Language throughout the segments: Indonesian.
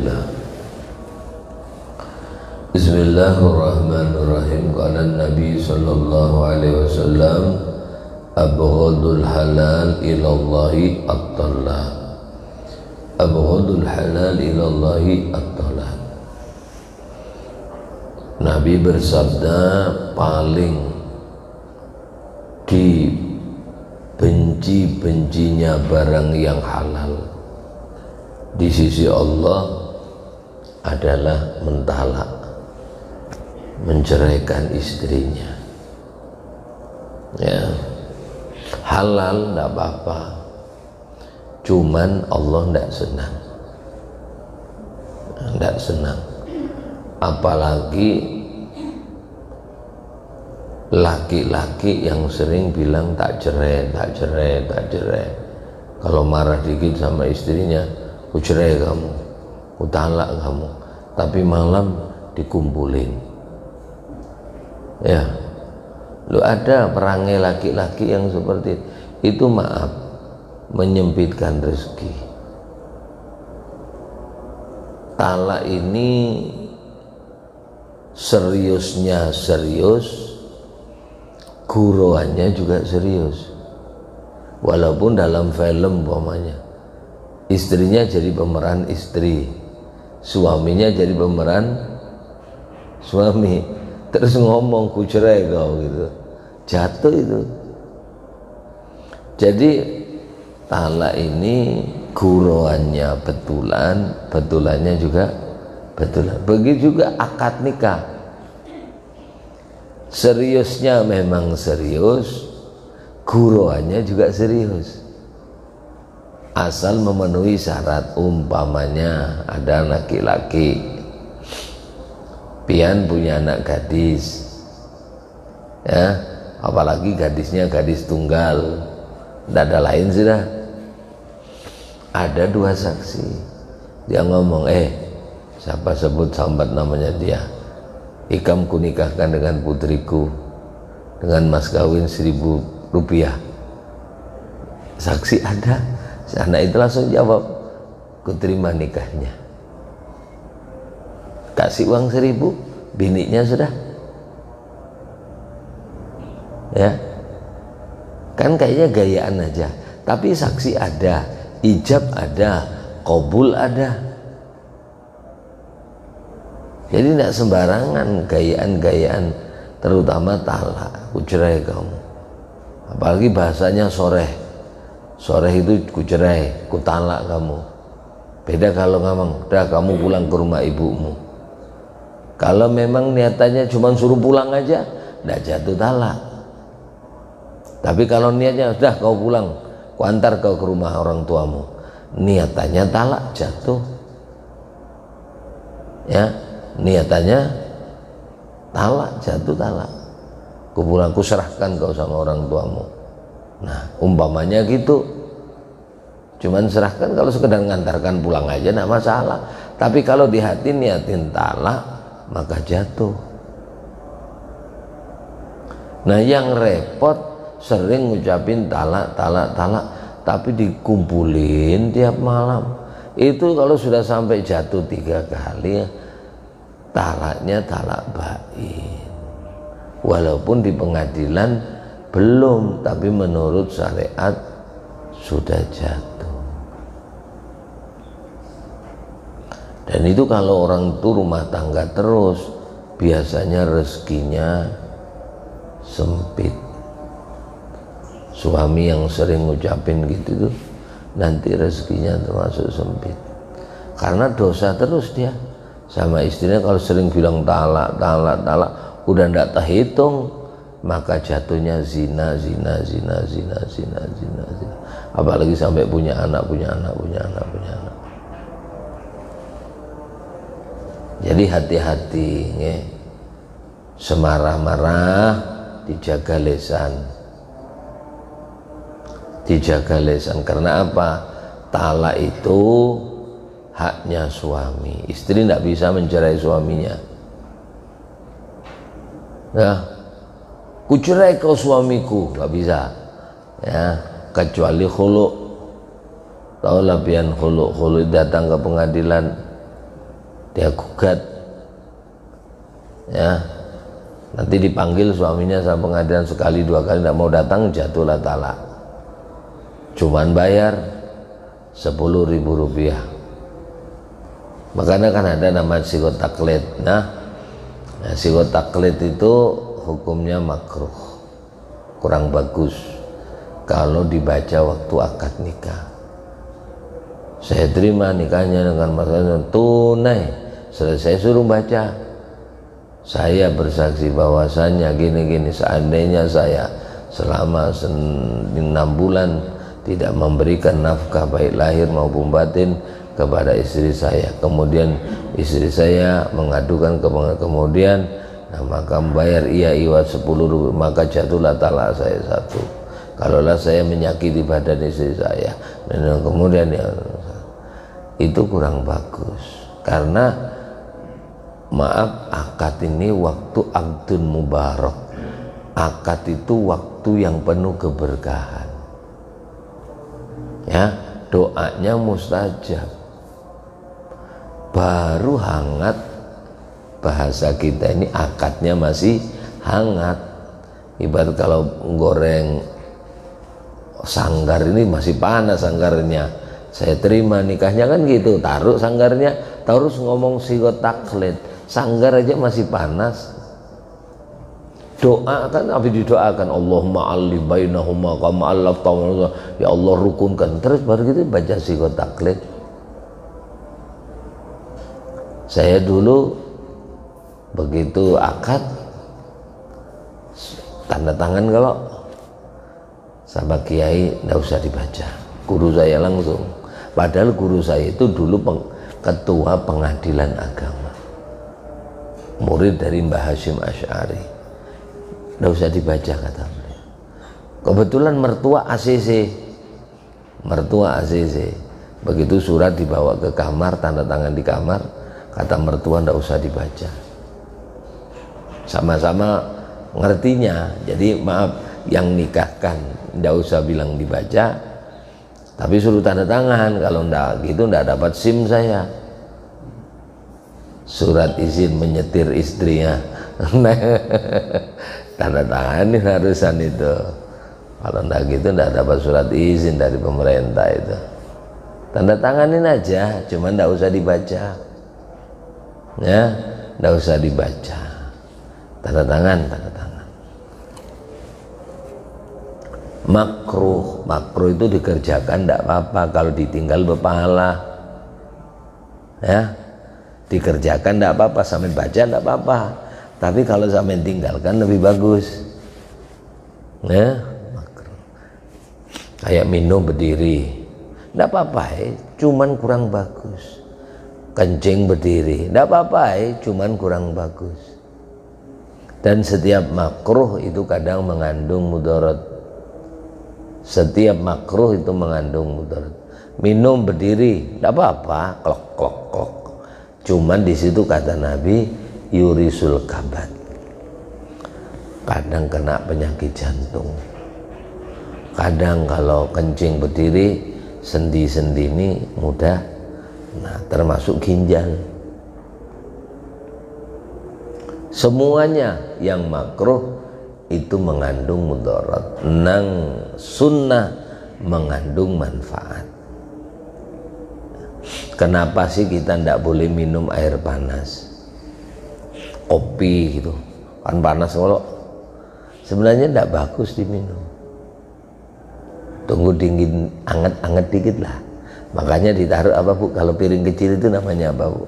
Alhamdulillah. Bismillahirrahmanirrahim. Qala Nabi sallallahu alaihi wasallam, abghadul halal ilallahi at-talaq. Abghadul halal ilallahi at-talaq. Nabi bersabda, paling dibenci-bencinya barang yang halal di sisi Allah adalah mentalak, menceraikan istrinya. Ya, halal tidak apa-apa, cuman Allah tidak senang. Tidak senang, apalagi laki-laki yang sering bilang tak cerai, tak cerai, tak cerai. Kalau marah dikit sama istrinya, ku cerai kamu, ku talak kamu, tapi malam dikumpulin. Ya, lu ada perangai laki-laki yang seperti itu, maaf, menyempitkan rezeki. Talak ini seriusnya serius, guruannya juga serius. Walaupun dalam film umpamanya istrinya jadi pemeran istri, suaminya jadi pemeran suami, terus ngomong ku cerai kau gitu, jatuh itu. Jadi talak ini guruannya betulan, betulannya juga betulan. Begitu juga akad nikah, seriusnya memang serius, guruannya juga serius, asal memenuhi syarat. Umpamanya ada laki-laki pian punya anak gadis, ya, apalagi gadisnya gadis tunggal, tidak ada lain sudah, ada dua saksi, dia ngomong, siapa sebut sambat namanya dia, ikam kunikahkan dengan putriku dengan mas kawin 1.000 rupiah. Saksi ada, si anak itu langsung jawab, ku terima nikahnya. Kasih uang 1.000, biniknya sudah, ya kan, kayaknya gayaan aja, tapi saksi ada, ijab ada, qabul ada. Jadi tidak sembarangan gayaan-gayaan, terutama talak, ku cerai kamu. Apalagi bahasanya soreh, soreh itu ku cerai, ku talak kamu. Beda kalau ngomong, udah kamu pulang ke rumah ibumu. Kalau memang niatannya cuma suruh pulang aja, tidak jatuh talak. Tapi kalau niatnya sudah kau pulang, ku antar kau ke rumah orang tuamu, niatannya talak, jatuh. Ya, niatannya talak, jatuh talak. Ku pulang, ku serahkan kau sama orang tuamu. Nah, umpamanya gitu, cuman serahkan, kalau sekedar ngantarkan pulang aja tidak masalah. Tapi kalau di hati niatin talak, maka jatuh. Nah, yang repot sering ngucapin talak, talak, talak, tapi dikumpulin tiap malam. Itu kalau sudah sampai jatuh 3 kali, talaknya talak bain. Walaupun di pengadilan belum, tapi menurut syariat sudah jatuh. Dan itu kalau orang itu rumah tangga terus, biasanya rezekinya sempit. Suami yang sering ngucapin gitu tuh, nanti rezekinya termasuk sempit, karena dosa terus dia sama istrinya. Kalau sering bilang talak, talak, talak, udah ndak terhitung, maka jatuhnya zina, zina, zina, zina, zina, zina, zina. Apalagi sampai punya anak, punya anak, punya anak, punya anak. Jadi hati-hati, ya. Semarah-marah dijaga lisan, dijaga lisan. Karena apa? Talak itu haknya suami, istri tidak bisa mencerai suaminya. Ya, ku cerai kau suamiku, nggak bisa, ya, kecuali khulu. Tahu lah pian khulu, khulu datang ke pengadilan, dia gugat, ya nanti dipanggil suaminya sama pengadilan sekali dua kali tidak mau datang, jatuhlah talak. Cuman bayar 10.000 rupiah. Makanya kan ada nama sikot taklid. Nah sikot taklid itu hukumnya makruh, kurang bagus kalau dibaca waktu akad nikah. Saya terima nikahnya dengan masalah tunai, selesai suruh baca, saya bersaksi bahwasannya gini-gini, seandainya saya selama 6 bulan tidak memberikan nafkah baik lahir maupun batin kepada istri saya, kemudian istri saya mengadukan ke kemudian, nah maka membayar iwa 10 rupiah, maka jatuhlah talak saya 1. Kalaulah saya menyakiti badan istri saya, dan kemudian ya, itu kurang bagus. Karena maaf, akad ini waktu akdun mubarak. Akad itu waktu yang penuh keberkahan, ya, doanya mustajab. Baru hangat, bahasa kita ini akadnya masih hangat. Ibarat kalau goreng sanggar ini masih panas sanggarnya, saya terima nikahnya kan gitu, taruh sanggarnya, terus ngomong sikot taklid, sanggar aja masih panas. Doa kan habis didoakan, Allahumma alif bainahuma kama allafta, ya Allah rukunkan, terus baru gitu baca sikot taklid. Saya dulu begitu akad tanda tangan, kalau sama kiai nggak usah dibaca, guru saya langsung. Padahal guru saya itu dulu ketua pengadilan agama, murid dari Mbah Hashim Asy'ari. Nggak usah dibaca kata beliau. Kebetulan mertua ACC, begitu surat dibawa ke kamar, tanda tangan di kamar, kata mertua nggak usah dibaca, sama-sama ngertinya. Jadi maaf, yang nikahkan nggak usah bilang dibaca, tapi suruh tanda tangan. Kalau ndak gitu ndak dapat SIM saya, surat izin menyetir istrinya. Tanda tangan ini harusan itu. Kalau ndak gitu ndak dapat surat izin dari pemerintah itu. Tanda tanganin aja, cuman ndak usah dibaca, ya, ndak usah dibaca. Tanda tangan. Makruh itu dikerjakan tidak apa-apa, kalau ditinggal berpahala, ya, dikerjakan tidak apa-apa, sampai baca tidak apa-apa, tapi kalau sampai tinggalkan lebih bagus, ya. Makruh. Kayak minum berdiri tidak apa-apa, cuman kurang bagus. Kencing berdiri tidak apa-apa, cuman kurang bagus. Dan setiap makruh itu kadang mengandung mudarat. Setiap makruh itu mengandung mudarat. Minum berdiri tidak apa-apa, klok. Cuman di situ kata Nabi, yurisul kabat, kadang kena penyakit jantung. Kadang kalau kencing berdiri, sendi-sendi ini mudah, nah termasuk ginjal. Semuanya yang makruh itu mengandung mudarat, nang sunnah mengandung manfaat. Kenapa sih kita tidak boleh minum air panas, kopi gitu kan panas, kalau sebenarnya tidak bagus diminum. Tunggu dingin, anget dikit lah. Makanya ditaruh apa Bu, kalau piring kecil itu namanya apa Bu?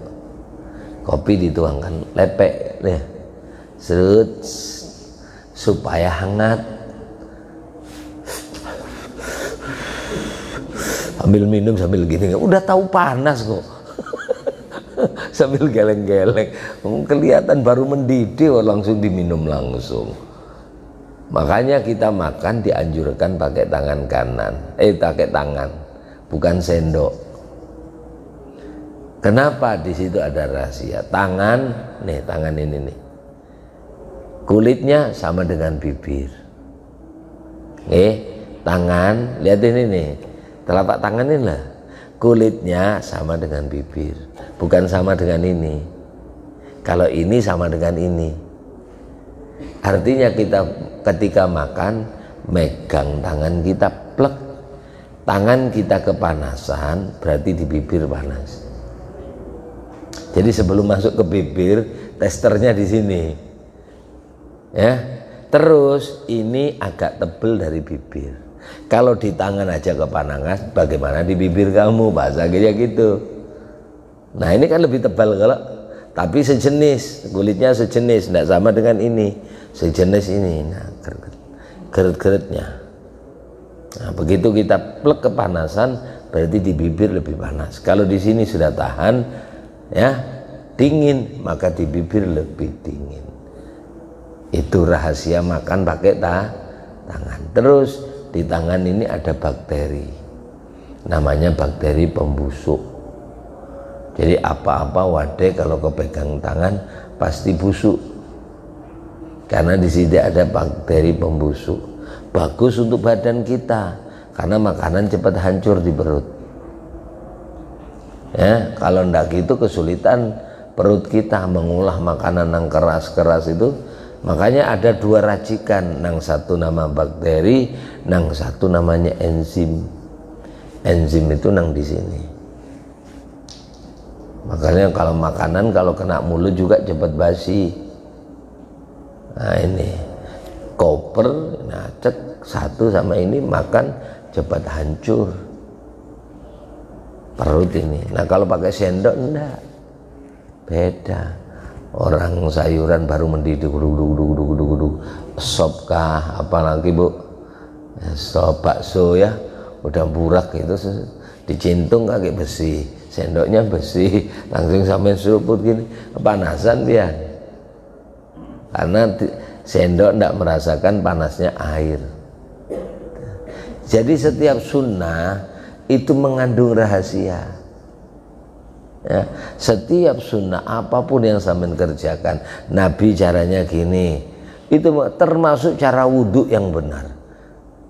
Kopi dituangkan lepek ya, serut supaya hangat, sambil minum sambil gini, udah tahu panas kok. Sambil geleng-geleng, kelihatan baru mendidih, langsung diminum langsung. Makanya kita makan dianjurkan pakai tangan kanan, pakai tangan, bukan sendok. Kenapa? Di situ ada rahasia. Tangan nih, tangan ini nih, kulitnya sama dengan bibir. Tangan, lihat ini nih, telapak tangan ini lah, kulitnya sama dengan bibir, bukan sama dengan ini. Kalau ini sama dengan ini, artinya kita ketika makan megang tangan kita, plek, tangan kita kepanasan, berarti di bibir panas. Jadi sebelum masuk ke bibir, testernya di sini, ya. Terus ini agak tebel dari bibir. Kalau di tangan aja kepanasan, bagaimana di bibir kamu? Bahasa kayak gitu. Nah ini kan lebih tebal kalau, tapi sejenis, kulitnya sejenis, tidak sama dengan ini, sejenis ini. Nah, geret-geretnya. Nah, begitu kita plek kepanasan, berarti di bibir lebih panas. Kalau di sini sudah tahan, ya, dingin, maka di bibir lebih dingin. Itu rahasia makan pakai tangan. Terus di tangan ini ada bakteri, namanya bakteri pembusuk. Jadi apa-apa wadah kalau kepegang tangan pasti busuk, karena di sini ada bakteri pembusuk. Bagus untuk badan kita, karena makanan cepat hancur di perut. Ya, kalau ndak gitu kesulitan perut kita mengolah makanan yang keras-keras itu. Makanya ada dua racikan, nang satu nama bakteri, nang satu namanya enzim. Enzim itu nang di sini. Makanya kalau makanan kalau kena mulut juga cepat basi. Nah ini koper, nah cek satu sama ini makan cepat hancur perut ini. Nah kalau pakai sendok enggak, beda. Orang sayuran baru mendidih, sop kah, apalagi bu, sop bakso ya, udah burak itu dicintung kaki besi, sendoknya besi, langsung sampai seruput gini, kepanasan dia, karena sendok tidak merasakan panasnya air. Jadi setiap sunnah itu mengandung rahasia. Ya, setiap sunnah apapun yang sampean kerjakan, Nabi caranya gini, itu termasuk cara wudhu yang benar.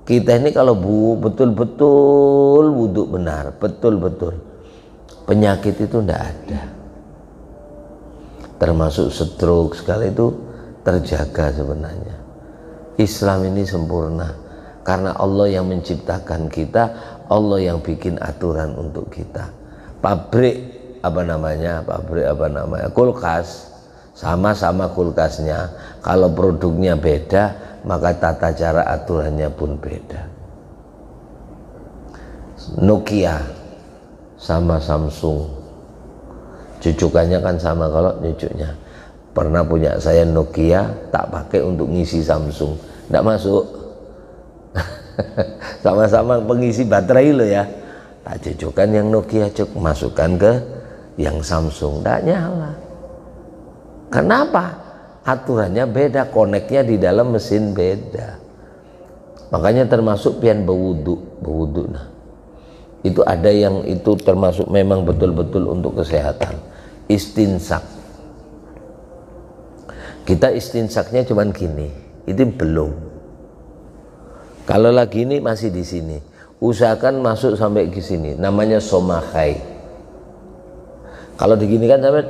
Kita ini kalau betul-betul wudhu benar, betul-betul, penyakit itu tidak ada, termasuk stroke sekali itu terjaga sebenarnya. Islam ini sempurna karena Allah yang menciptakan kita, Allah yang bikin aturan untuk kita. Pabrik kulkas, sama-sama kulkasnya, kalau produknya beda maka tata cara aturannya pun beda. Nokia sama Samsung, cucukannya kan sama. Kalau cucunya pernah punya saya Nokia, tak pakai untuk ngisi Samsung, tidak masuk. Sama-sama pengisi baterai lo ya, tak cucukan yang Nokia, masukkan ke yang Samsung, tidak nyala. Kenapa? Aturannya beda, koneknya di dalam mesin beda. Makanya termasuk pian berwudu. Nah, itu ada yang itu termasuk memang betul-betul untuk kesehatan. Istinsak. Kita istinsaknya cuman gini, itu belum. Kalau lagi ini masih di sini, usahakan masuk sampai ke sini, namanya somakai. Kalau digini kan sampai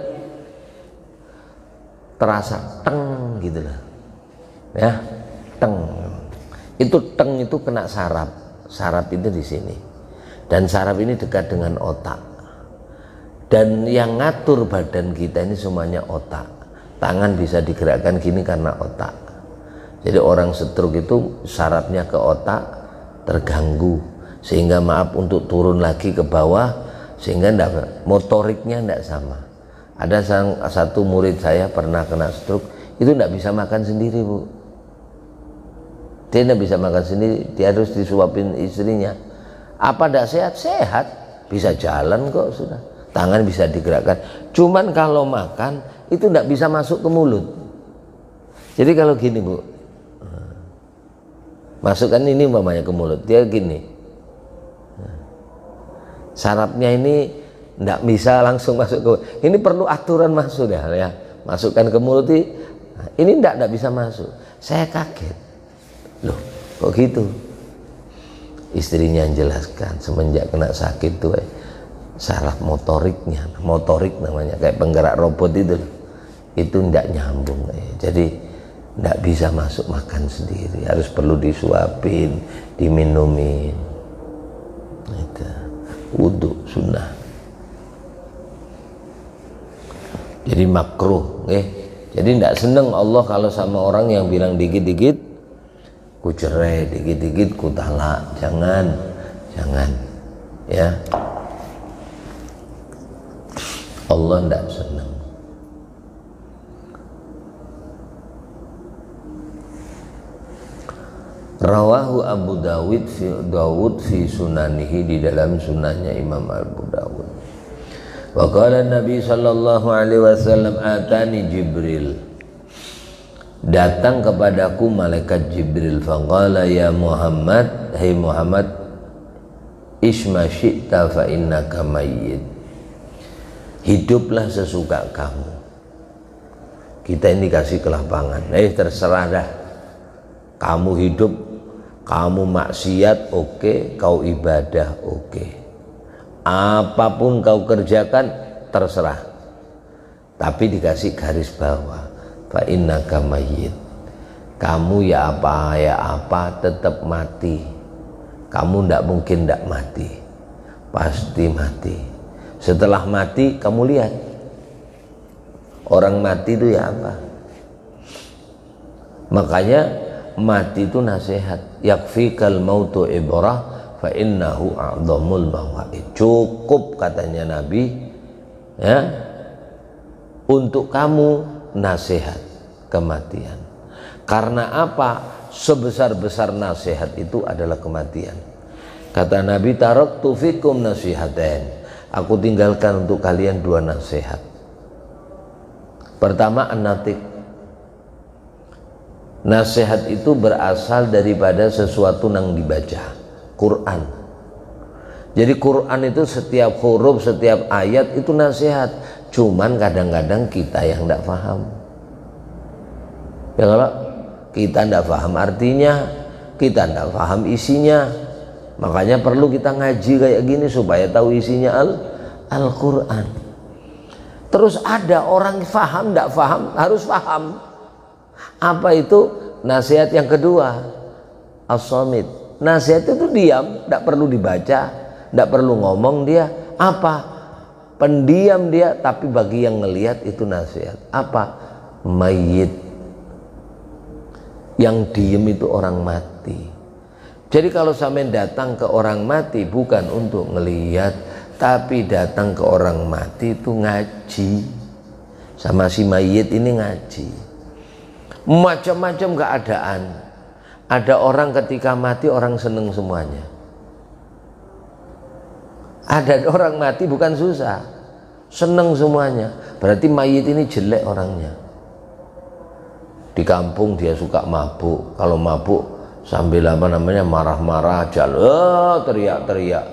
terasa teng gitu lah, ya teng. Itu teng itu kena saraf, saraf itu di sini, dan saraf ini dekat dengan otak. Dan yang ngatur badan kita ini semuanya otak. Tangan bisa digerakkan gini karena otak. Jadi orang stroke itu sarafnya ke otak terganggu, sehingga maaf untuk turun lagi ke bawah, sehingga motoriknya tidak sama. Ada satu murid saya pernah kena stroke, itu tidak bisa makan sendiri bu. Dia tidak bisa makan sendiri, dia harus disuapin istrinya. Apa tidak sehat? Sehat, bisa jalan kok sudah, tangan bisa digerakkan. Cuman kalau makan itu tidak bisa masuk ke mulut. Jadi kalau gini bu, masukkan ini umpamanya ke mulut, dia gini, sarafnya ini tidak bisa langsung masuk ke, ini perlu aturan masuk ya, masukkan ke mulut ini tidak bisa masuk. Saya kaget, loh kok gitu? Istrinya jelaskan semenjak kena sakit tuh saraf motoriknya, motorik namanya, kayak penggerak robot itu tidak nyambung. Jadi tidak bisa masuk makan sendiri, harus perlu disuapin, diminumin. Itu wudu sunnah. Jadi makruh, jadi tidak seneng Allah kalau sama orang yang bilang dikit-dikit ku cerai, dikit-dikit ku talak. Jangan ya. Allah tidak senang. Rawahu Abu Dawud fi sunanihi, di dalam sunannya Imam Abu Dawud. Wa qala Nabi sallallahu alaihi wasallam, atani Jibril, datang kepadaku malaikat Jibril, faqala ya Muhammad, hai Muhammad, isma syi'ta fa innaka mayyit, hiduplah sesuka kamu. Kita ini kasih kelapangan, terserah dah, kamu hidup, kamu maksiat oke, kau ibadah oke, apapun kau kerjakan terserah, tapi dikasih garis bawah, fa innaka mayyit, kamu ya apa tetap mati. Kamu tidak mungkin tidak mati, pasti mati. Setelah mati kamu lihat orang mati itu ya apa. Makanya mati itu nasihat, yakfikal mautu ibrah fa innahu a'dhamul mawaid. Cukup katanya Nabi ya, untuk kamu nasihat kematian. Karena apa? Sebesar-besar nasihat itu adalah kematian. Kata Nabi, taraktu fikum nasihatain, aku tinggalkan untuk kalian dua nasihat. Pertama, an-natik. Nasihat itu berasal daripada sesuatu yang dibaca, Quran. Jadi Quran itu setiap huruf, setiap ayat itu nasihat. Cuman kadang-kadang kita yang tidak paham. Ya kalau kita tidak paham artinya, kita tidak paham isinya, makanya perlu kita ngaji kayak gini supaya tahu isinya Al-Quran. Terus ada orang paham, tidak paham, harus paham. Apa itu? Nasihat yang kedua, as-samit. Nasihat itu diam, tidak perlu dibaca, tidak perlu ngomong dia. Apa? Pendiam dia, tapi bagi yang ngelihat itu nasihat. Apa? Mayyit. Yang diem itu orang mati. Jadi kalau sampai datang ke orang mati bukan untuk ngelihat, tapi datang ke orang mati itu ngaji. Sama si mayit ini ngaji. Macam-macam keadaan. Ada orang ketika mati orang seneng semuanya. Ada orang mati bukan susah, seneng semuanya. Berarti mayit ini jelek orangnya. Di kampung dia suka mabuk, kalau mabuk sambil marah-marah, jalan teriak-teriak,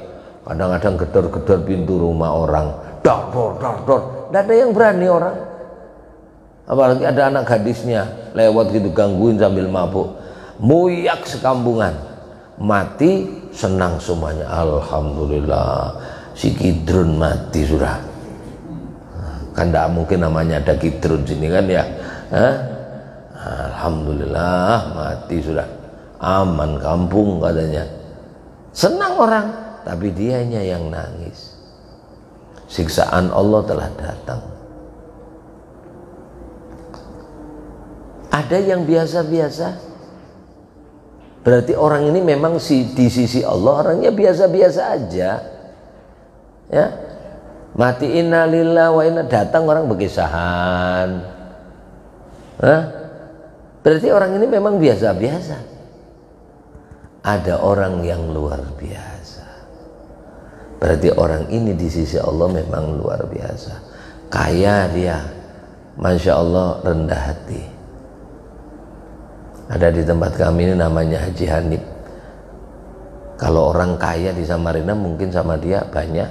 kadang-kadang gedor-gedor pintu rumah orang, dor, tidak ada yang berani orang. Apalagi ada anak gadisnya lewat gitu gangguin sambil mabuk, muyak sekampungan. Mati senang semuanya, alhamdulillah si Kidrun mati sudah. Kan tidak mungkin namanya ada Kidrun sini kan ya. Alhamdulillah mati sudah, aman kampung katanya. Senang orang, tapi dianya yang nangis. Siksaan Allah telah datang. Ada yang biasa-biasa, berarti orang ini memang di sisi Allah orangnya biasa-biasa aja ya. Mati innalillahi wa inna, datang orang berkisahan. Berarti orang ini memang biasa-biasa. Ada orang yang luar biasa, berarti orang ini di sisi Allah memang luar biasa. Kaya dia, Masya Allah, rendah hati. Ada di tempat kami ini namanya Haji Hanif. Kalau orang kaya di Samarinda mungkin sama dia banyak,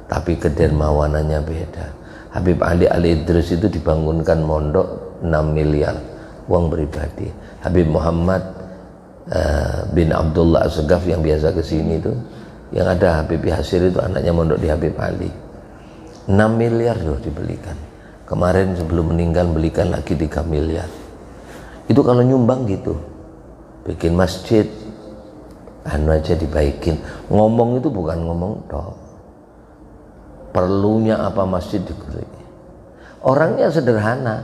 tapi kedermawanannya beda. Habib Ali Al-Idris itu dibangunkan mondok 6 miliar uang pribadi. Habib Muhammad bin Abdullah As-Segaf yang biasa kesini itu Yang ada Habib Yasir itu anaknya mondok di Habib Ali. 6 miliar loh dibelikan. Kemarin sebelum meninggal belikan lagi 3 miliar. Itu kalau nyumbang gitu, bikin masjid anu aja dibaikin. Ngomong itu bukan ngomong toh, perlunya apa masjid diberi. Orangnya sederhana.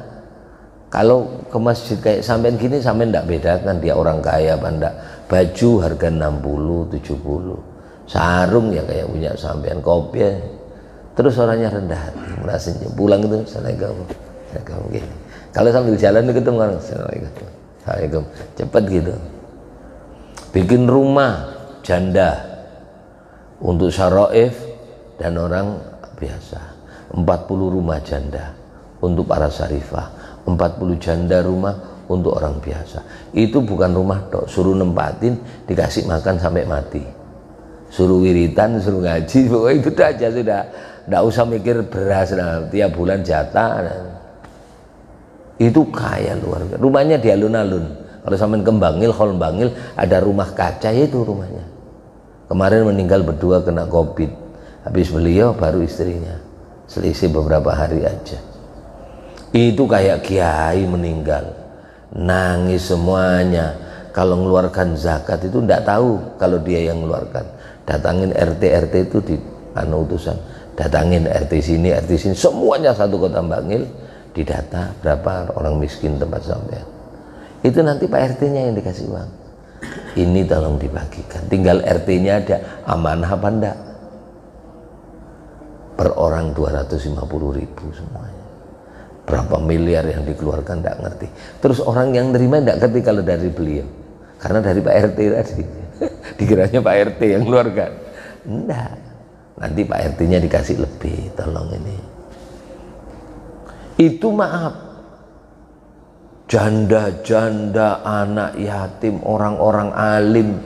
Kalau ke masjid kayak sampean gini, sampean enggak bedakan dia orang kaya apa enggak. Baju harga 60, 70, sarung ya kayak punya sampean, kopi ya. Terus orangnya rendah hati, merasa pulang itu Assalamualaikum gini. Kalau sambil jalan itu ketemu orang Assalamualaikum, cepat gitu. Bikin rumah janda untuk syaraif dan orang biasa, 40 rumah janda untuk para syarifah, 40 janda rumah untuk orang biasa. Itu bukan rumah tok, suruh nempatin, dikasih makan sampai mati, suruh wiritan, suruh ngaji, pokoknya itu aja sudah. Nggak usah mikir beras nah, tiap bulan jatah nah. Itu kaya luar biasa. Rumahnya di alun-alun. Kalau sampai ke Bangil, Hol Bangil ada rumah kaca, itu rumahnya. Kemarin meninggal berdua kena COVID. Habis beliau baru istrinya, selisih beberapa hari aja. Itu kayak kiai meninggal, nangis semuanya. Kalau mengeluarkan zakat itu nggak tahu kalau dia yang mengeluarkan. Datangin RT itu di utusan, datangin RT sini, semuanya satu kota Bangil, didata berapa orang miskin tempat sampean. Itu nanti Pak RT-nya yang dikasih uang. Ini tolong dibagikan. Tinggal RT-nya ada amanah apa enggak. Per orang 250.000 semuanya. Berapa miliar yang dikeluarkan enggak ngerti. Terus orang yang terima enggak ngerti kalau dari beliau. Karena dari Pak RT tadi. Dikiranya Pak RT yang keluarkan. Enggak. Nanti Pak RT-nya dikasih lebih, tolong ini. Itu maaf. Janda-janda, anak yatim, orang-orang alim,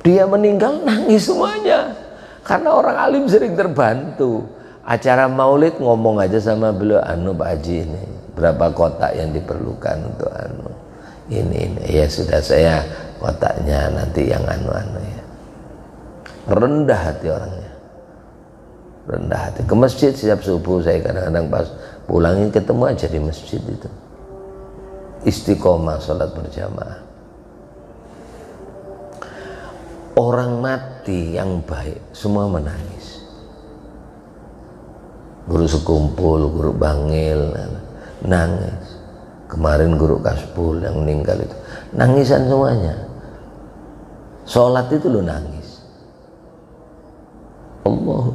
dia meninggal nangis semuanya. Karena orang alim sering terbantu. Acara maulid ngomong aja sama beliau, Pak Haji ini berapa kotak yang diperlukan untuk ini. Ya sudah, saya kotaknya nanti yang ya. Rendah hati orangnya, rendah hati. Ke masjid setiap subuh saya kadang-kadang pas pulangin ketemu aja di masjid itu. Istiqomah sholat berjamaah. Orang mati yang baik semua menangis. Guru sekumpul, guru Bangil nangis. Kemarin guru Kasbul yang meninggal itu nangisan semuanya. Sholat itu lo nangis. Allah.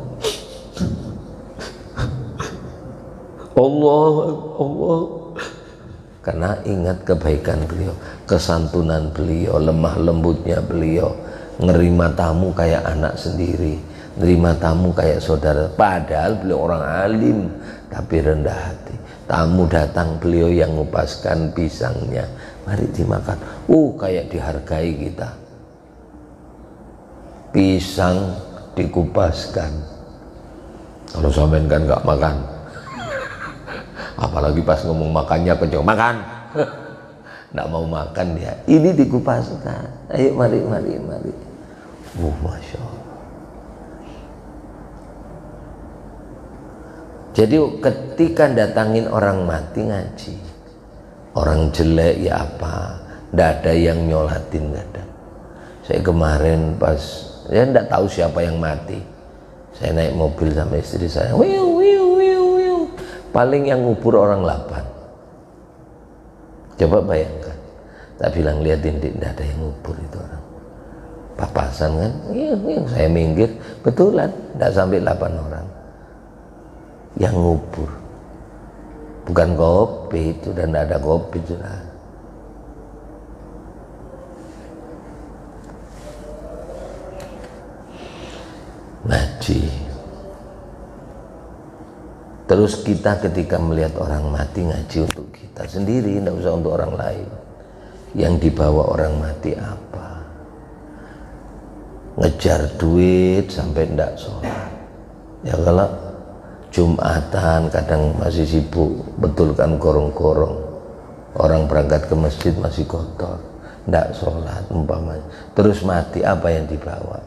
Karena ingat kebaikan beliau, kesantunan beliau, lemah lembutnya beliau, nerima tamu kayak anak sendiri, nerima tamu kayak saudara. Padahal beliau orang alim, tapi rendah hati. Tamu datang, beliau yang ngupaskan pisangnya, mari dimakan. Kayak dihargai kita. Pisang dikupaskan. Kalau sampean kan nggak makan. Apalagi pas ngomong makannya kenceng, makan. Nggak mau makan dia. Ini dikupaskan. Ayo mari. Masya Allah. Jadi ketika datangin orang mati ngaji, orang jelek ya apa, nggak ada yang nyolatin, nggak ada. Saya kemarin pas, ya nggak tahu siapa yang mati. Saya naik mobil sama istri saya, paling yang ngubur orang 8. Coba bayangkan, tak bilang liatin tidak ada yang ngubur itu orang. Papasan kan, saya minggir, betulan, tidak sampai 8 orang yang ngubur. Bukan kopi itu, dan tidak ada kopi juga. Ngaji. Terus kita ketika melihat orang mati ngaji untuk kita sendiri, tidak usah untuk orang lain. Yang dibawa orang mati apa? Ngejar duit sampai tidak sholat. Ya kalau Jumatan kadang masih sibuk betulkan gorong-gorong. Orang berangkat ke masjid masih kotor, tidak sholat umpamanya. Terus mati, apa yang dibawa?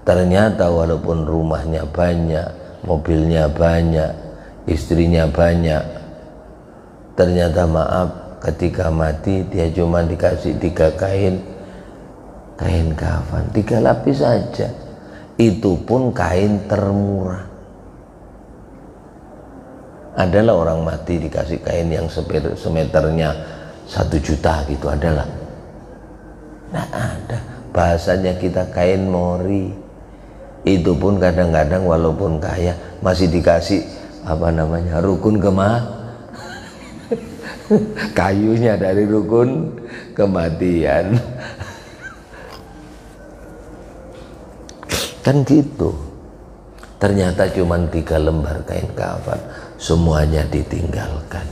Ternyata walaupun rumahnya banyak, mobilnya banyak, istrinya banyak, ternyata maaf, ketika mati dia cuma dikasih 3 kain kafan, 3 lapis saja. Itu pun kain termurah. Adalah orang mati dikasih kain yang semeternya 1 juta gitu, adalah? Nggak ada. Bahasanya kita kain mori. Itu pun kadang-kadang walaupun kaya masih dikasih rukun kayunya dari rukun kematian. Kan gitu. Ternyata cuma 3 lembar kain kafan, semuanya ditinggalkan.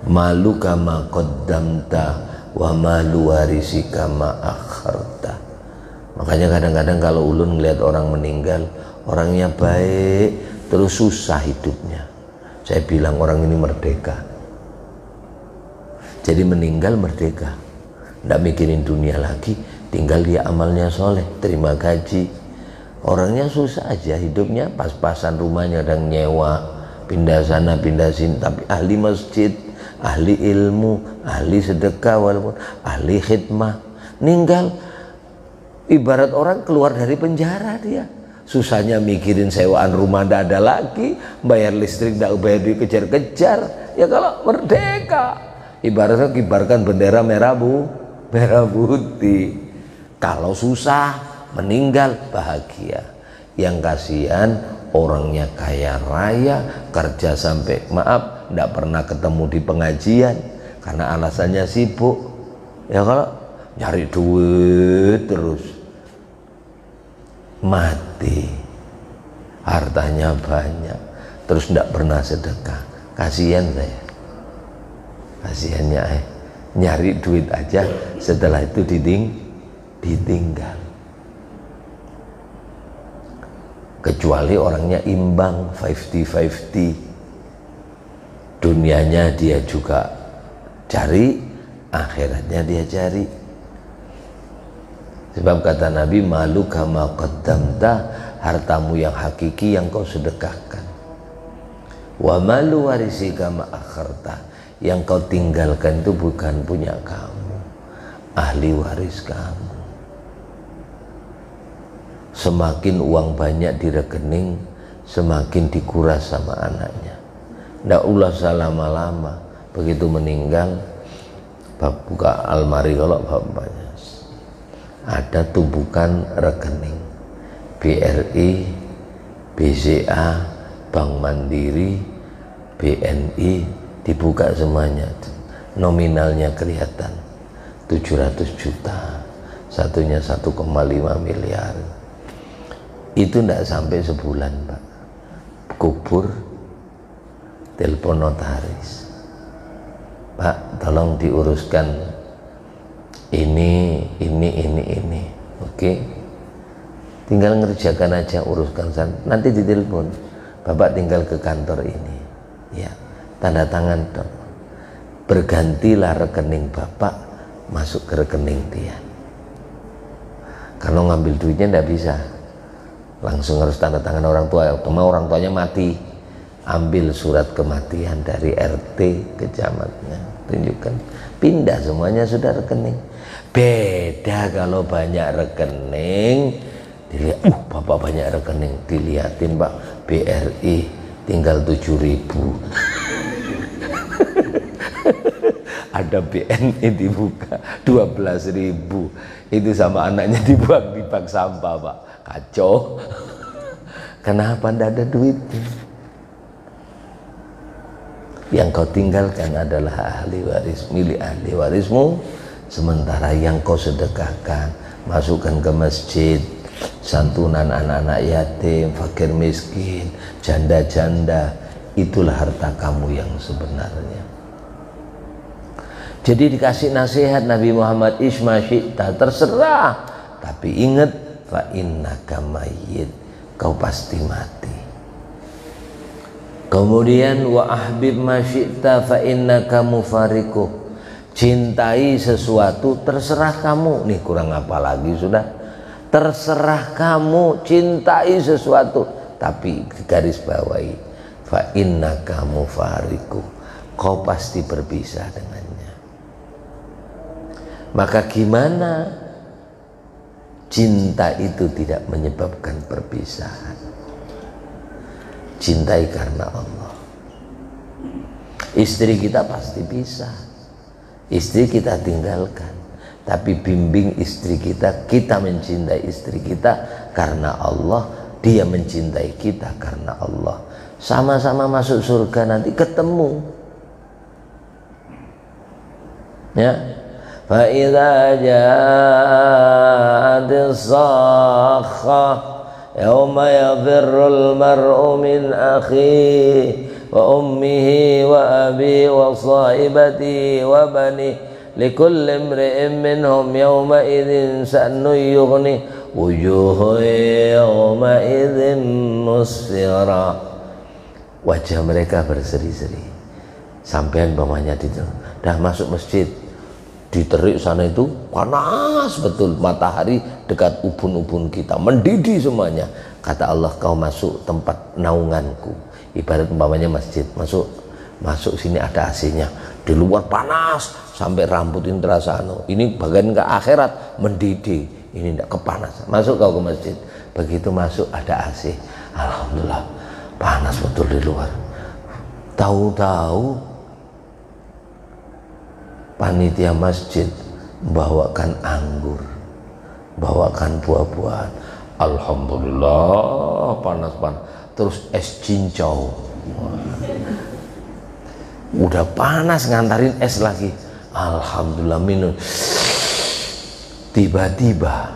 Malu kama qaddamta wa malu warisika ma akharta. Makanya kadang-kadang kalau ulun ngeliat orang meninggal, orangnya baik terus susah hidupnya, saya bilang orang ini merdeka. Jadi meninggal merdeka, nggak mikirin dunia lagi, tinggal dia amalnya soleh, terima gaji. Orangnya susah aja hidupnya, pas-pasan, rumahnya dan nyewa, pindah sana pindah sini, tapi ahli masjid, ahli ilmu, ahli sedekah, walaupun ahli khidmah. Ninggal ibarat orang keluar dari penjara, dia susahnya mikirin sewaan rumah ndak ada lagi, bayar listrik ndak bayar, dikejar-kejar. Ya kalau merdeka, ibaratnya kibarkan bendera merah putih. Kalau susah meninggal bahagia. Yang kasihan orangnya kaya raya, kerja sampai maaf ndak pernah ketemu di pengajian karena alasannya sibuk. Ya kalau nyari duit terus, mati hartanya banyak terus ndak pernah sedekah. Kasihan saya, kasihannya nyari duit aja setelah itu ditinggal. Kecuali orangnya imbang, 50-50, dunianya dia juga cari, akhiratnya dia cari. Sebab kata Nabi, malu kama qaddamta, hartamu yang hakiki yang kau sedekahkan. Wa malu warisika ma akharta, yang kau tinggalkan itu bukan punya kamu, ahli waris kamu. Semakin uang banyak di rekening, semakin dikuras sama anaknya. Nggak usah lama-lama, begitu meninggal buka almari kalau bapaknya ada tumpukan rekening BRI, BCA, Bank Mandiri, BNI, dibuka semuanya, nominalnya kelihatan 700 juta, satunya 1,5 miliar. Itu tidak sampai sebulan, Pak. Kubur, telepon notaris, Pak tolong diuruskan ini. Oke, tinggal ngerjakan aja, uruskan sana, nanti ditelepon, Bapak tinggal ke kantor ini, ya, tanda tangan dong, bergantilah rekening Bapak masuk ke rekening dia. Kalau ngambil duitnya ndak bisa, langsung harus tanda tangan orang tua, orang tuanya mati, ambil surat kematian dari RT ke camatnya, tunjukkan, pindah semuanya sudah rekening. Beda kalau banyak rekening, dilihat, Bapak banyak rekening, dilihatin Pak, BRI tinggal 7.000. Ada BNI dibuka 12.000, itu sama anaknya dibuang di bak sampah, Pak. Kacau. Kenapa ndak ada duitnya? Yang kau tinggalkan adalah ahli waris, milik ahli warismu. Sementara yang kau sedekahkan, masukkan ke masjid, santunan anak-anak yatim, fakir miskin, janda-janda, itulah harta kamu yang sebenarnya. Jadi dikasih nasihat Nabi Muhammad, isma syi'ta, terserah, tapi ingat, fa innaka mayyit, kau pasti mati. Kemudian wa ahbib ma syi'ta fa innaka mufariquh, cintai sesuatu terserah kamu. Nih kurang apa lagi sudah, terserah kamu, cintai sesuatu, tapi garis bawahi fa innaka mufariqu, kau pasti berpisah dengannya. Maka gimana cinta itu tidak menyebabkan perpisahan? Cintai karena Allah. Istri kita pasti pisah, istri kita tinggalkan, tapi bimbing istri kita, kita mencintai istri kita karena Allah, dia mencintai kita karena Allah. Sama-sama masuk surga nanti ketemu. Ya. Fa idza ja'atis sakhah yauma yafirrul mar'u min akhihi wa ummihi wa abi wa sahibati wa bani likulli imri'in minhum yawma idzin sa'nun yughni wujuhun yawma idzin musfira. Wajah mereka berseri-seri. Sampean bapaknya dah masuk masjid, diterik sana itu panas betul, matahari dekat ubun-ubun kita, mendidih semuanya. Kata Allah, kau masuk tempat naunganku, ibarat umpamanya masjid, masuk sini ada AC-nya, di luar panas sampai rambut ini terasa ini bagian ke akhirat mendidih, ini tidak kepanasan. Masuk kau ke masjid, begitu masuk ada AC, alhamdulillah panas betul di luar. Tahu-tahu panitia masjid bawakan anggur, bawakan buah-buahan, alhamdulillah panas-panas, terus es cincau, udah panas ngantarin es lagi, alhamdulillah minum. Tiba-tiba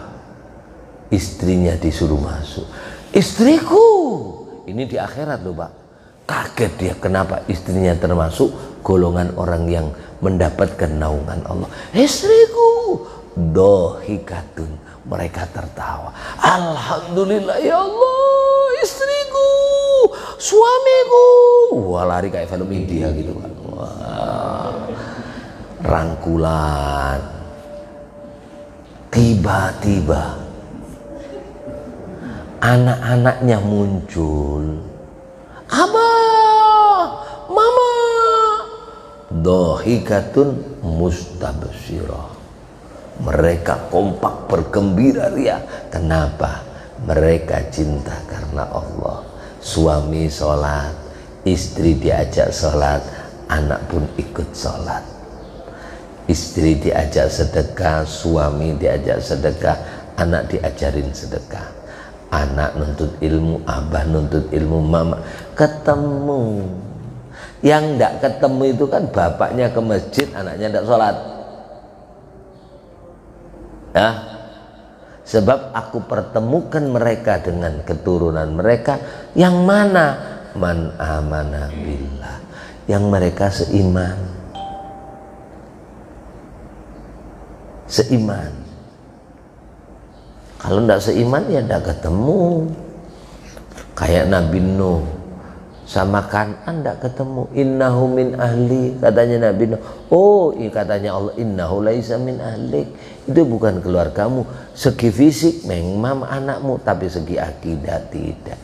istrinya disuruh masuk. Istriku, ini di akhirat loh Pak. Kaget dia, kenapa istrinya termasuk golongan orang yang mendapatkan naungan Allah. Istriku, dohikatun, mereka tertawa. Alhamdulillah ya Allah, istriku, suamiku. Wah, lari kayak film India gitu kan. Wah, rangkulan. Tiba-tiba anak-anaknya muncul. Abah, mama. Dohikatun mustabsyirah. Mereka kompak bergembira ria. Kenapa? Mereka cinta karena Allah. Suami sholat, istri diajak sholat, anak pun ikut sholat. Istri diajak sedekah, suami diajak sedekah, anak diajarin sedekah. Anak nuntut ilmu, abah nuntut ilmu, mama ketemu. Yang tidak ketemu itu kan bapaknya ke masjid, anaknya tidak sholat. Ya, sebab aku pertemukan mereka dengan keturunan mereka yang mana? Man amana billah, yang mereka seiman. Seiman. Kalau tidak seiman ya tidak ketemu. Kayak Nabi Nuh sama Kan'an tidak ketemu. Innahu min ahli, katanya Nabi Nuh. Oh, katanya Allah, innahu laisa min ahlik. Itu bukan keluargamu. Segi fisik memang anakmu, tapi segi akidah tidak.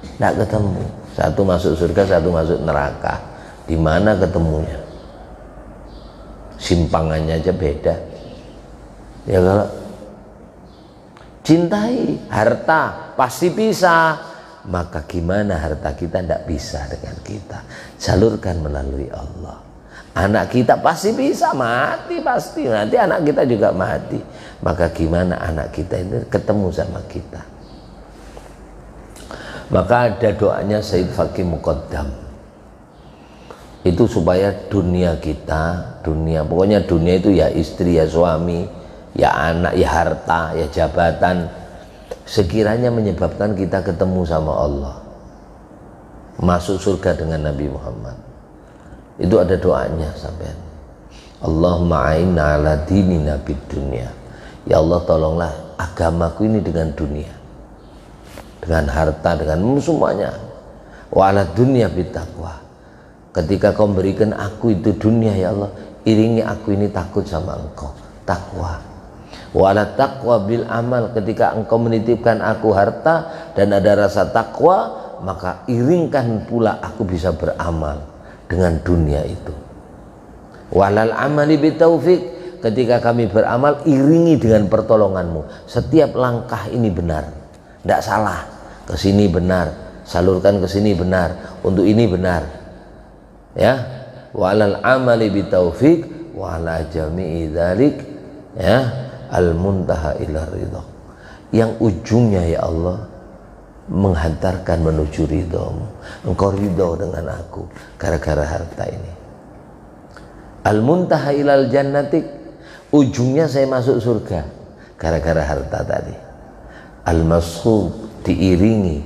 Tidak ketemu. Satu masuk surga, satu masuk neraka. Di mana ketemunya? Simpangannya aja beda. Ya kalau cintai harta pasti bisa, maka gimana harta kita tidak bisa dengan kita? Salurkan melalui Allah. Anak kita pasti bisa mati, pasti nanti anak kita juga mati. Maka gimana anak kita ini ketemu sama kita? Maka ada doanya Sayyid Faqih Muqaddam. Itu supaya dunia kita, pokoknya dunia itu ya istri, ya suami, ya anak, ya harta, ya jabatan, sekiranya menyebabkan kita ketemu sama Allah, masuk surga dengan Nabi Muhammad. Itu ada doanya sampean. Allahumma a'inna ala dinina bid dunya. Ya Allah, tolonglah agamaku ini dengan dunia, dengan harta, dengan semuanya. Wa ala dunya bit taqwa. Ketika kau berikan aku itu dunia ya Allah, iringi aku ini takut sama Engkau, takwa. Wala taqwa bil amal, ketika engkau menitipkan aku harta dan ada rasa takwa, maka iringkan pula aku bisa beramal dengan dunia itu. Walal amali bitaufik, ketika kami beramal iringi dengan pertolonganmu. Setiap langkah ini benar, tidak salah, ke sini benar, salurkan ke sini benar, untuk ini benar, ya. Walal amali bitaufik wala jami'i dzalik, ya, al muntaha ila ridha, yang ujungnya ya Allah menghantarkan menuju ridhamu. Engkau ridho dengan aku gara-gara harta ini. Al muntaha ilal jannatik, ujungnya saya masuk surga gara-gara harta tadi. Al mashub, diiringi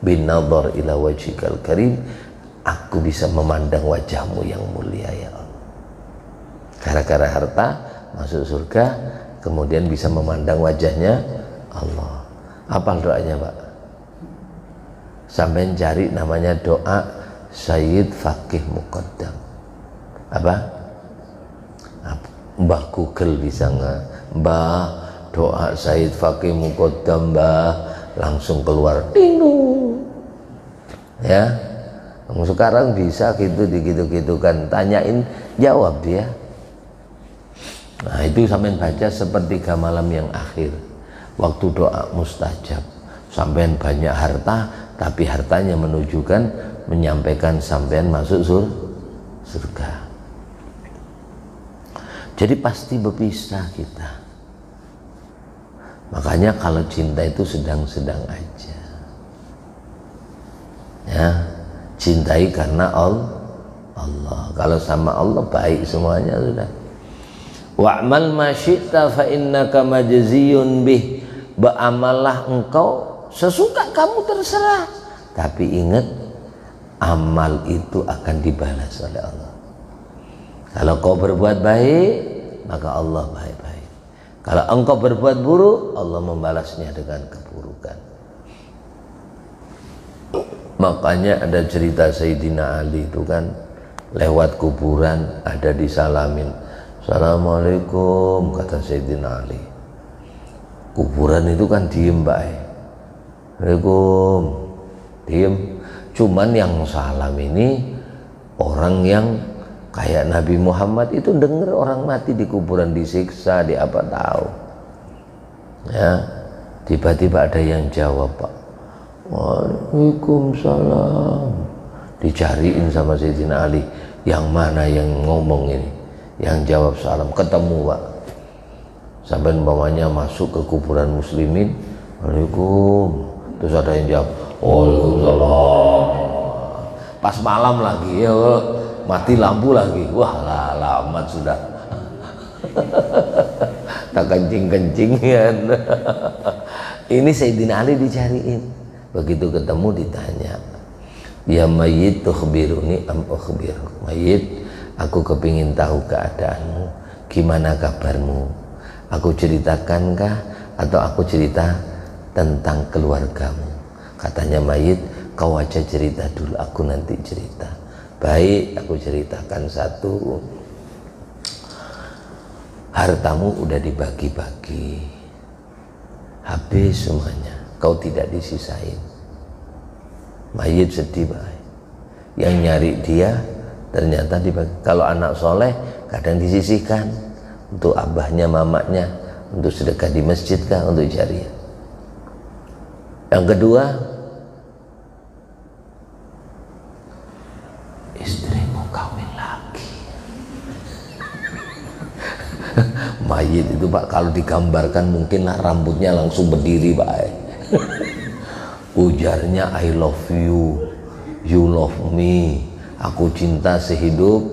bin nadhar ila wajhikal karim, aku bisa memandang wajahmu yang mulia ya Allah. Gara-gara harta masuk surga, kemudian bisa memandang wajahnya Allah. Apa doanya Pak? Sampai cari namanya doa Sayyid Faqih Muqaddam. Apa? Mbah Google bisa nggak? Mbah doa Sayyid Faqih Muqaddam, Mbah, langsung keluar dinu, ya. Sekarang bisa gitu digitu-gitukan, tanyain jawab dia. Nah itu sampean baca sepertiga malam yang akhir, waktu doa mustajab. Sampean banyak harta, tapi hartanya menunjukkan, menyampaikan sampean masuk surga. Jadi pasti berpisah kita. Makanya kalau cinta itu sedang-sedang aja, ya. Cintai karena Allah. Kalau sama Allah baik semuanya sudah. Wa'mal ma syi'ta fa innaka majziyun bih. Beramallah engkau sesuka kamu, terserah. Tapi ingat, amal itu akan dibalas oleh Allah. Kalau kau berbuat baik, maka Allah baik-baik. Kalau engkau berbuat buruk, Allah membalasnya dengan keburukan. Makanya ada cerita Sayyidina Ali itu kan, lewat kuburan ada disalamin. Assalamualaikum, kata Sayyidina Ali. Kuburan itu kan diem Mbak. Assalamualaikum, diem. Cuman yang salam ini orang yang kayak Nabi Muhammad itu, dengar orang mati di kuburan disiksa, di apa tahu. Ya, tiba-tiba ada yang jawab Pak. Waalaikumsalam. Dicariin sama Sayyidina Ali, yang mana yang ngomong ini, yang jawab salam. Ketemu Pak. Sampai umpamanya masuk ke kuburan muslimin, Waalaikum. Terus ada yang jawab, Waalaikumsalam. Pas malam lagi, ya, mati lampu lagi. Wah, alamat sudah. Tak kencing-kencing ya. Ini Sayyidina Ali dicariin. Begitu ketemu ditanya, ya mayit tukhbiruni am ukhbiruk. Mayit, aku kepingin tahu keadaanmu, gimana kabarmu, aku ceritakankah atau aku cerita tentang keluargamu? Katanya mayit, kau aja cerita dulu, aku nanti cerita. Baik, aku ceritakan satu. Hartamu udah dibagi-bagi, habis semuanya, kau tidak disisain. Mayit sedih Pak. Yang nyari dia ternyata dibagi. Kalau anak soleh kadang disisihkan untuk abahnya, mamanya, untuk sedekah di masjid kah, untuk jariah. Yang kedua, istrimu kawin lagi. Mayit itu Pak, kalau digambarkan mungkinlah rambutnya langsung berdiri Pak. Ujarnya, I love you, you love me, aku cinta sehidup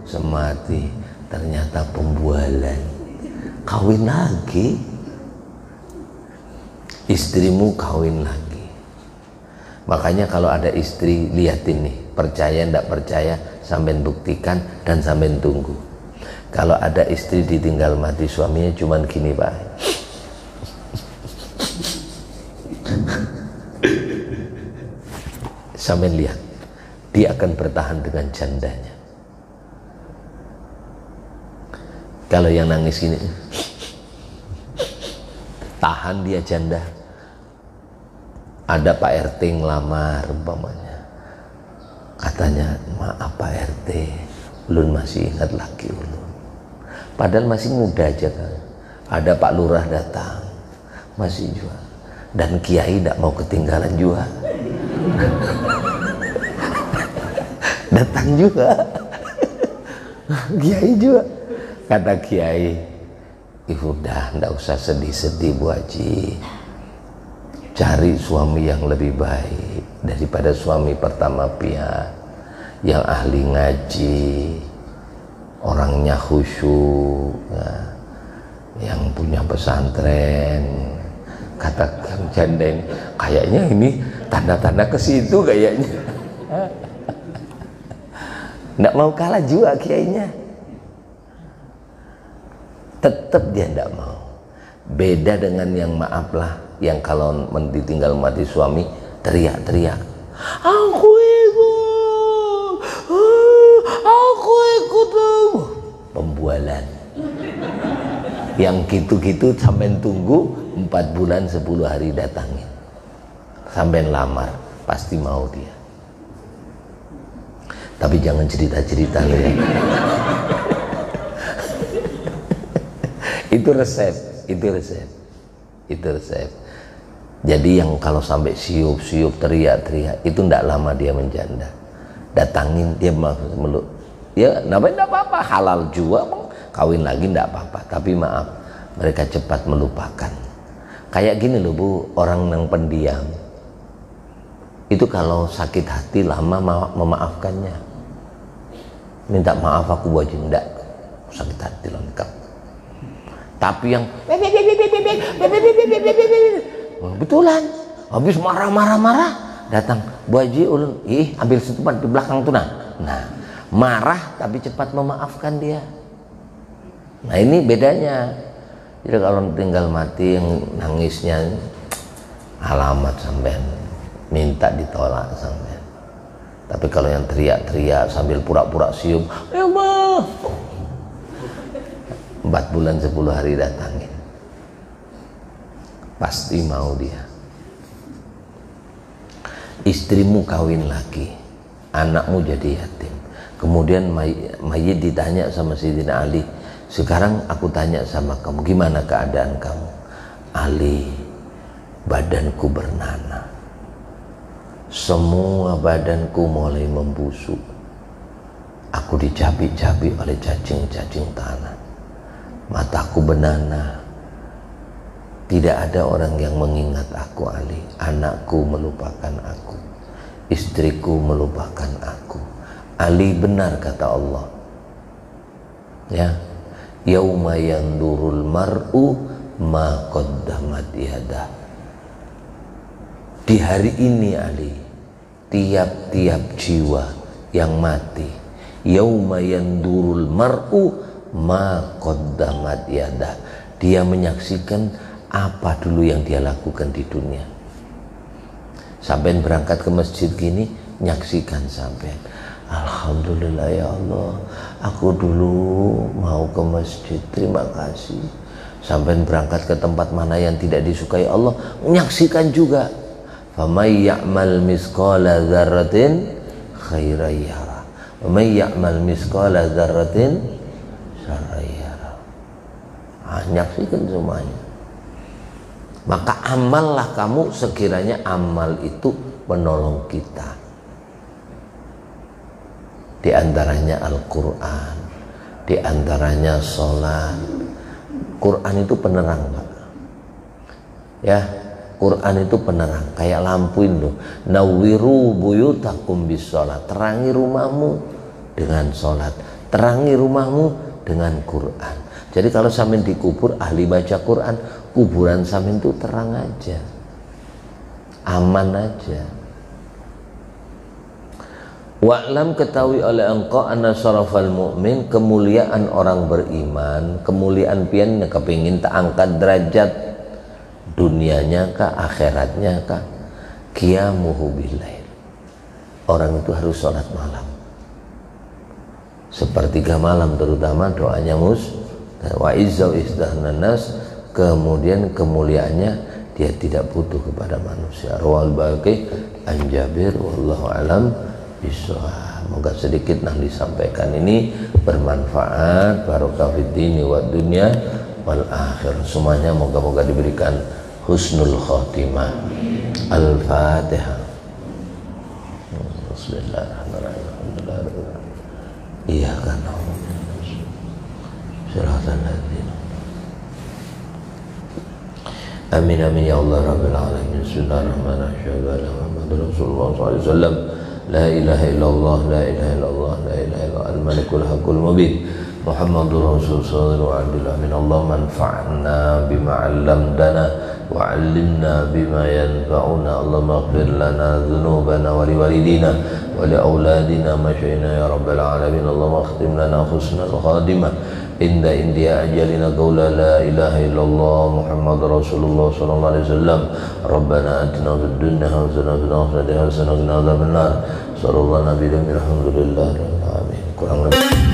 semati. Ternyata pembualan, kawin lagi. Istrimu kawin lagi. Makanya kalau ada istri, liatin nih, percaya ndak percaya, sampean buktikan dan sampean tunggu. Kalau ada istri ditinggal mati suaminya cuman gini Pak, sampean lihat, dia akan bertahan dengan jandanya. Kalau yang nangis gini, tahan dia janda. Ada Pak RT ngelamar umpamanya, katanya, maaf Pak RT, ulun masih ingat laki ulun, padahal masih muda aja kan. Ada Pak Lurah datang, masih juga, dan Kiai tidak mau ketinggalan juga. Datang juga. Kiai juga, kata Kiai, udah ndak usah sedih-sedih Bu Haji, cari suami yang lebih baik daripada suami pertama pihak, yang ahli ngaji, orangnya khusyuk, yang punya pesantren. Kata Kang Jandeng, kayaknya ini tanda-tanda ke situ kayaknya. Nggak mau kalah juga kiainya, tetap dia nggak mau. Beda dengan yang maaflah, yang kalau ditinggal mati suami teriak-teriak, aku ikut, aku ikut, pembualan. Yang gitu-gitu sampai tunggu 4 bulan 10 hari datangin, sampai lamar, pasti mau dia. Tapi jangan cerita-cerita loh ya. Itu resep, itu resep, itu resep. Jadi yang kalau sampai siup-siup, teriak-teriak, itu ndak lama dia menjanda. Datangin dia meluk, ya namanya ndak apa-apa, halal juga, kawin lagi ndak apa-apa. Tapi maaf, mereka cepat melupakan. Kayak gini loh Bu, orang yang pendiam itu kalau sakit hati lama memaafkannya. Minta maaf aku Bu Haji, ndak, sakit hati lengkap. Tapi yang betulan, habis marah-marah datang, Bu Haji ulun, ambil setupan di belakang tuh nah. Marah tapi cepat memaafkan dia. Nah ini bedanya. Jadi kalau tinggal mati yang nangisnya alamat sampean, minta ditolak sampean. Tapi kalau yang teriak-teriak sambil pura-pura sium, ya Ma, 4 bulan 10 hari datangin, pasti mau dia. Istrimu kawin lagi, anakmu jadi yatim, kemudian mayit ditanya sama Sayyidina Ali, sekarang aku tanya sama kamu, gimana keadaan kamu? Ali, badanku bernanah, semua badanku mulai membusuk, aku dicabik-cabik oleh cacing-cacing tanah, mataku benanah, tidak ada orang yang mengingat aku Ali, anakku melupakan aku, istriku melupakan aku. Ali, benar kata Allah ya, yauma yandurul mar'u ma qaddamat yadah. Di hari ini Ali, tiap-tiap jiwa yang mati, yauma yandurul mar'u ma qaddamat yadah, dia menyaksikan apa dulu yang dia lakukan di dunia. Sampai berangkat ke masjid gini, nyaksikan sampai, alhamdulillah ya Allah, aku dulu mau ke masjid, terima kasih. Sampai berangkat ke tempat mana yang tidak disukai Allah, menyaksikan juga. Famay ya'mal misqala dzarratin khairan yara, wa may ya'mal misqala dzarratin syarran yara. Nyaksikan semuanya. Maka amallah kamu sekiranya amal itu menolong kita. Di antaranya Al-Quran, di antaranya sholat. Quran itu penerang Pak ya, Quran itu penerang, kayak lampu itu. Nawwiru buyutakum bis sholat, terangi rumahmu dengan sholat, terangi rumahmu dengan Quran. Jadi kalau sampean dikubur ahli baca Quran, kuburan sampean itu terang aja, aman aja. Wa'lam, ketahui oleh engkau, anna syarafal mu'min, kemuliaan orang beriman, kemuliaan pian kepingin tak angkat derajat dunianya kah, akhiratnya kah, qiyamuhu billail, orang itu harus sholat malam, sepertiga malam terutama doanya wa izzau izdahnanas, kemudian kemuliaannya dia tidak butuh kepada manusia. Rawal Baqi an Jabir wallahu alam bisawab. Moga sedikit yang disampaikan ini bermanfaat, barokah fid dini wad dunya wal akhir. Semuanya moga-moga diberikan husnul khotimah. Al-Fatihah. Bismillahirrahmanirrahim. Iyyaka na'budu shiratal ladzina. Amin amin ya Allah rabbil alamin. Bismillahirrahmanirrahim. Muhammadur Rasulullah sallallahu alaihi wasallam. La ilaha illallah, la ilaha illallah, la ilaha illallah, al-malikul haqqul mubin. Muhammadur Rasulullah sallallahu alaihi wasallam. Allahumma anfa'na bima 'allamtana wa 'allimna bima yanfa'una. Allahumma ighfir lana dhunubana wa liwalidina wa li auladina ma syi'na ya rabbal alamin. Allahumma akhtim lana husnal khatimah inda india ajalina qawla la ilaha illallah Muhammadur Rasulullah sallallahu alaihi wasallam. Rabbana atina fid dunya hasanah wa fil akhirati hasanah wa qina adzabannar. Sallallahu alaihi wa sallam. Alhamdulillah rabbil alamin. Kurang lebih